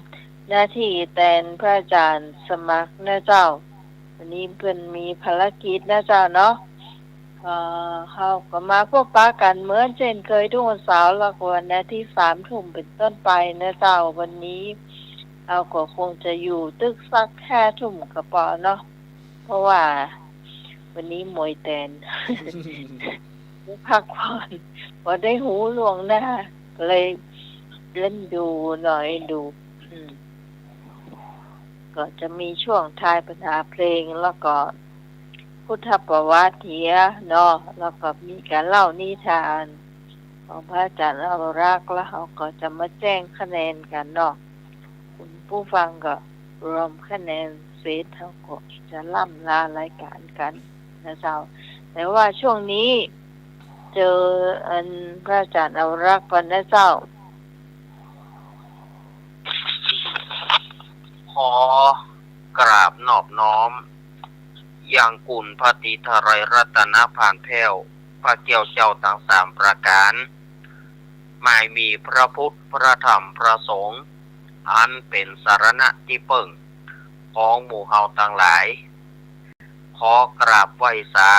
ำหน้าที่แทนพระอาจารย์สมัครนะเจ้าวันนี้เพิ่นมีภารกิจนะเจ้าเนาะเขาก็มาพบปะกันเหมือนเช่นเคยทุกวันเสาร์ละวันนะที่3 ทุ่มเป็นต้นไปนะเจ้าวันนี้เราก็คงจะอยู่ตึกสัก5 ทุ่มก็พอเนาะเพราะว่าวันนี้มวยแตน พักผ่อนพอได้หูหลวงหน้าเลยเล่นดูหน่อยดูก็จะมีช่วงทายปัญหาเพลงแล้วก็พุทธประวัติเนาะแล้วก็มีการเล่านิทานของพระอาจารย์อนุรักษ์แล้วเขาก็จะมาแจ้งคะแนนกันเนาะคุณผู้ฟังก็รวมคะแนนเสร็จเขาก็จะล่ำลารายการกันนะเจ้าแต่ว่าช่วงนี้เจอพระอาจารย์อนุรักษ์ก่อนนะเจ้าขอกราบนอบน้อมยังกุลพระติทรัยรัตนผ่านแผ้วพระเกี่ยวเจ้าทั้ง3ประการหมายมีพระพุทธพระธรรมพระสงฆ์อันเป็นสรณะที่เบิ่งของหมู่เฮาทั้งหลายขอกราบไหว้สา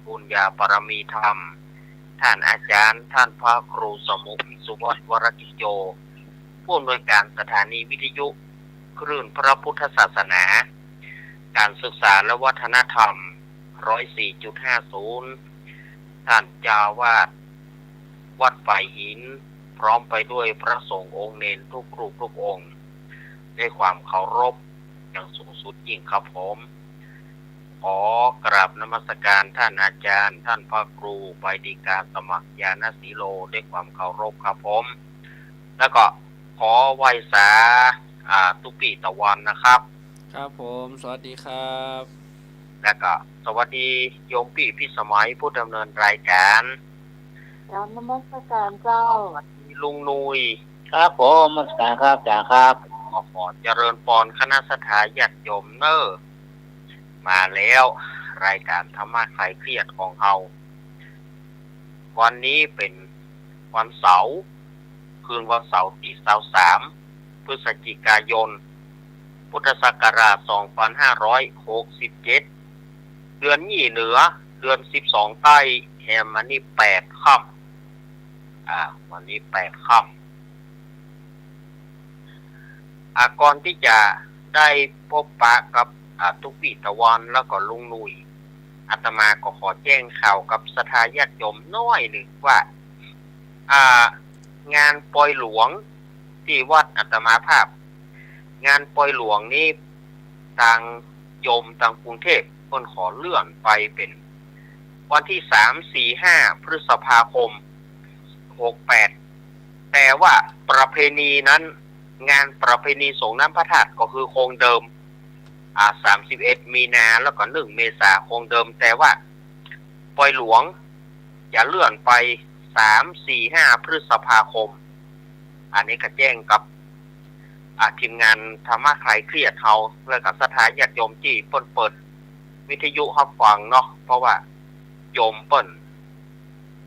บุญญาปรมีธรรมท่านอาจารย์ท่านพระครูสมุขสุวัฒน์วรกิจโยผู้อำนวยการสถานีวิทยุคลื่นพระพุทธศาสนาการศึกษาและวัฒนธรรม 104.50 ท่านเจ้าวาดวัดฝ่ายหินพร้อมไปด้วยพระสงฆ์องค์เณรทุกรูปทุกองค์ด้วยความเคารพอย่างสูงสุดยิ่งครับผมขอกราบนมัสการท่านอาจารย์ท่านพระครูใบดีกาสมัครญาณสีโลด้วยความเคารพครับผมแล้วก็ขอไหว้สาตุปิตะวันนะครับครับผมสวัสดีครับแล้วก็สวัสดีโยมพี่พิสมัยผู้ดำเนินรายการแล้วนมัสการเจ้าสวัสดีลุงนุยครับผมนมัสการครับจ่าครับขอเจริญพรคณะสัตยาญาติโยมเนอร์มาแล้วรายการธรรมะคลายเครียดของเราวันนี้เป็นวันเสาร์คืนวันเสาร์ที่23 พฤศจิกายนพุทธศักราช 2567 เดือนยี่เหนือเดือน12ใต้แฮมมันนี่8ค่ำวันนี้8ค่ำก่อนที่จะได้พบปะกับทุกปีตะวันแล้วก็ลุงนุยอาตมาก็ขอแจ้งข่าวกับศรัทธาญาติโยมน้อยหนึ่งว่างานปล่อยหลวงที่วัดอาตมาภาพงานปล่อยหลวงนี้ทางโยมทางกรุงเทพเพิ่นขอเลื่อนไปเป็นวันที่3 4 5 พฤษภาคม 68แต่ว่าประเพณีนั้นงานประเพณีสงฆ์น้ำพระธาตุก็คือคงเดิม31 มีนาแล้วก็1 เมษาคงเดิมแต่ว่าปล่อยหลวงจะเลื่อนไป3 4 5 พฤษภาคมอันนี้ก็แจ้งกับทีมงานธรรมะคลายเครียดเฮาเพื่อกับศรัทธาญาติโยมที่เปิดวิทยุรับฟังเนาะเพราะว่าโยมเปิ้น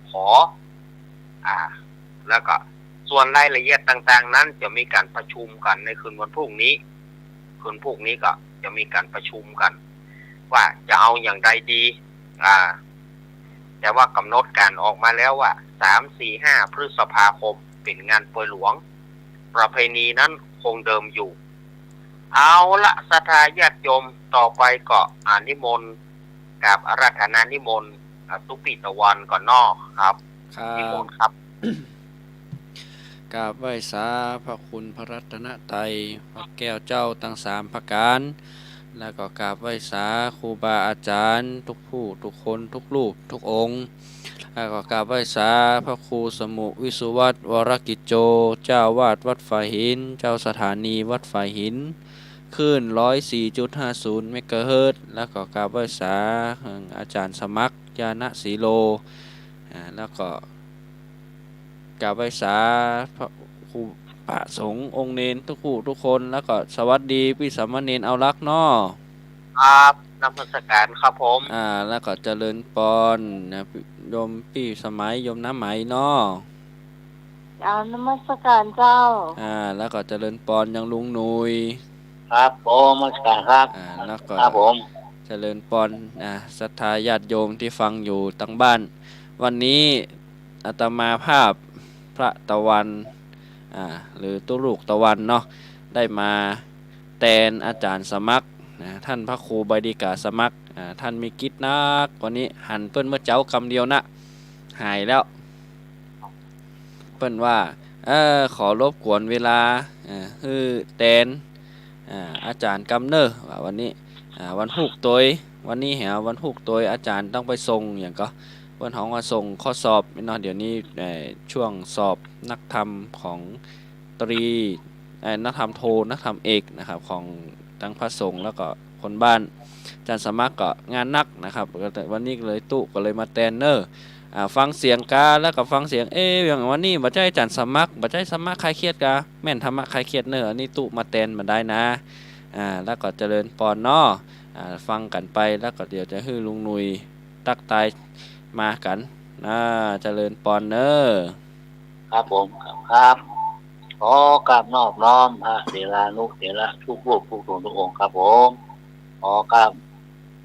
ขอแล้วก็ส่วนรายละเอียดต่างๆนั้นจะมีการประชุมกันในคืนวันพรุ่งนี้ก็จะมีการประชุมกันว่าจะเอาอย่างใดดีแต่ว่ากำหนดการออกมาแล้วว่า3 4 5 พฤษภาคมเป็นงานปล่อยหลวงประเพณีนั้นคงเดิมอยู่เอาละศรัทธาญาติโยมต่อไปก็นิมนต์กับอาราธนานิมนต์ทุกปีตะวันก่อนนอกครับนิมนต์ครับกราบไหว้สาพระคุณพระรัตนตรัยพระแก้วเจ้าทั้ง3ประการแล้วก็กราบไหว้สาครูบาอาจารย์ทุกผู้ทุกคนทุกรูปทุกองค์แล้วก็กราบไหว้สาพระครูสมุวิสุวัฒน์วรกิจโจเจ้าวาดวัดฝ่ายหินเจ้าสถานีวัดฝ่ายหินคลื่น 104.50 เมกะเฮิรตซ์แล้วก็กราบไหว้สาอาจารย์สมัครญาณสีโลแล้วก็กราบไหว้สาพระครูพระสงฆ์องค์เณรทุกผู้ทุกคนแล้วก็สวัสดีพี่สามเณรเอารักเนาะครับนมัสการครับผมแล้วก็เจริญพรโยมพี่สมัยโยมน้ำไหมเนาะ เอานมัสการเจ้า แล้วก็เจริญปอนยังลุงหนุย ครับผมนมัสการครับ แล้วก็ ครับผม เจริญปอนศรัทธาญาติโยมที่ฟังอยู่ตั้งบ้าน วันนี้อาตมาภาพพระตะวันหรือตุลูกตะวันเนาะได้มาแทนอาจารย์สมัครท่านพระครูบดิกาสมัครท่านมีกิจนักวันนี้หันเปิ้นเมื่อเจ้ากำเดียวนะหายแล้วเปิ้นว่าขอรบกวนเวลาคือแทนอาจารย์กำเนอว่าวันนี้วันพุกตัววันนี้วันพุกตัวอาจารย์ต้องไปส่งอย่างก็เปิ้นของว่าส่งข้อสอบเนาะเดี๋ยวนี้ช่วงสอบนักธรรมของตรีนักธรรมโทนักธรรมเอกนะครับของทั้งพระสงฆ์แล้วก็คนบ้านอาจารย์สมัครก็งานนักนะครับวันนี้เลยตุก็เลยมาแทนเนอร์ฟังเสียงกาแล้วก็ฟังเสียงอย่างวันนี้บ่ใช่อาจารย์สมัครบ่ใช่สมัครคลายเครียดกาแม่นธรรมะคลายเครียดเนอร์อันนี้ตุมาแทนมาได้นะแล้วก็เจริญปอนเนาะฟังกันไปแล้วก็เดี๋ยวจะฮื้อลุงหนุยตักตายมากันเจริญปอนเนอร์ ครับผมครับขอกราบนอบน้อมพระเถรานุเถระทุกรูปทุกองค์ทุกองค์ครับผมขอกราบน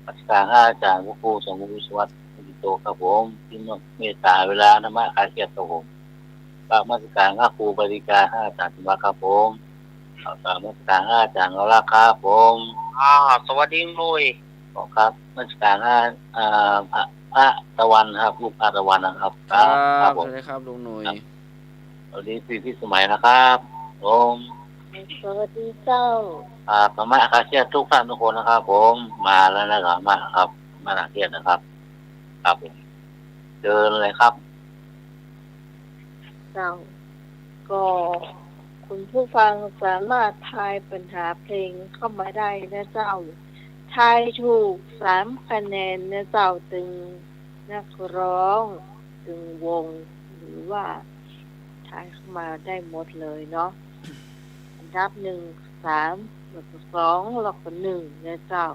มัสการอาจารย์พระครูสมบูรณ์วิศวัตรมิโตครับผมที่เมตตาเวลาธรรมะคลายเครียดครับผมกราบนมัสการพระครูบดิกาอาจารย์สมัครครับผมกราบนมัสการอาจารย์เราละครับผม สวัสดีลุย ขอครับนมัสการพระตะวันครับลูกพระตะวันนะครับ ครับ ผม สวัสดีครับลุงหนุย สวัสดีพี่สมัยนะครับผม สวัสดีเจ้า ธรรมะคลายเครียดทุกท่านทุกคนนะครับผมมาแล้วนะครับมาครับมาคลายเครียดนะครับครับผมเดินเลยครับ เจ้า ก็คุณผู้ฟังสามารถทายปัญหาเพลงเข้ามาได้นะเจ้าทายถูก3 คะแนนนะเจ้าตึงนักร้องตึงวง หรือว่าทายเข้ามาได้หมดเลยเนาะอันดับ1 3แล้วก็2แล้วก็1นะเจ้า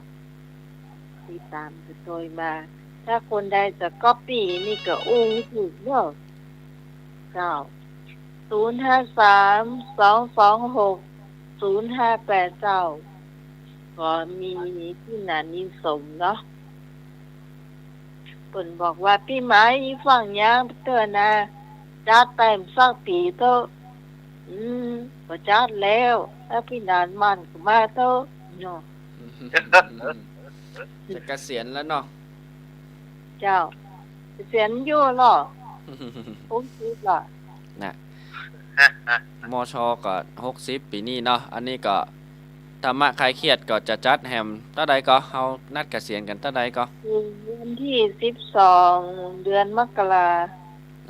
ติดตามกันโดยมา ถ้าคนใดจะก๊อปปี้นี่ก็อู้ถูกเนาะเจ้า053-226-058เจ้าก็มีที่นานิสมเนาะเปิ่นบอกว่าพี่ไม้ฟังยังเตือนนะจัดเต็มสักปีเตอก็จัดแล้วถ้าพี่นานมันก็มาเตอเนาะ จะเกษียณแล้วเนาะ เจ้าเสียนอยู่เนาะผมคิดล่ะ นะมชก็60ปีนี้เนาะอันนี้ก็ธรรมะคลายเครียดก็จะจัดแฮมตั้งใดก็เฮานัดเกษียณกันตั้งใดก็ คือวันที่12เดือนมกรา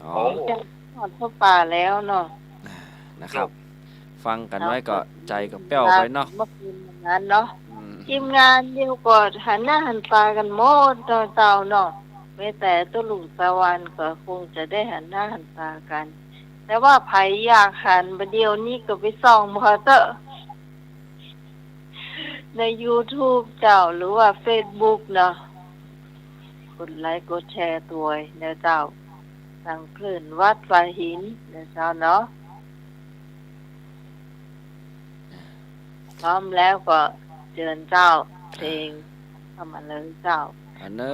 อ๋อ จะทอดพระป่าแล้วเนาะ นะครับ ฟังกันไว้ก็ใจก็แป้วไว้เนาะ เมื่อคืนนั้นเนาะ อืม ทีมงานเดียวก็หันหน้าหันตากันหมดเจ้าเนาะแม้แต่ตุลุงตะวันก็คงจะได้หันหน้าหันตากัน แต่ว่าไผอยากหันประเดี๋ยวนี้ก็ไปส่องมอเตอร์ใน YouTube เจ้าหรือว่า Facebook เนาะกดไลค์กดแชร์ตัวนะเจ้าสังคลื่นวัดฝาหินนะเจ้าเนาะพร้อมแล้วก็เชิญเจ้าเพลงเข้ามาเลยเจ้า อันเนอ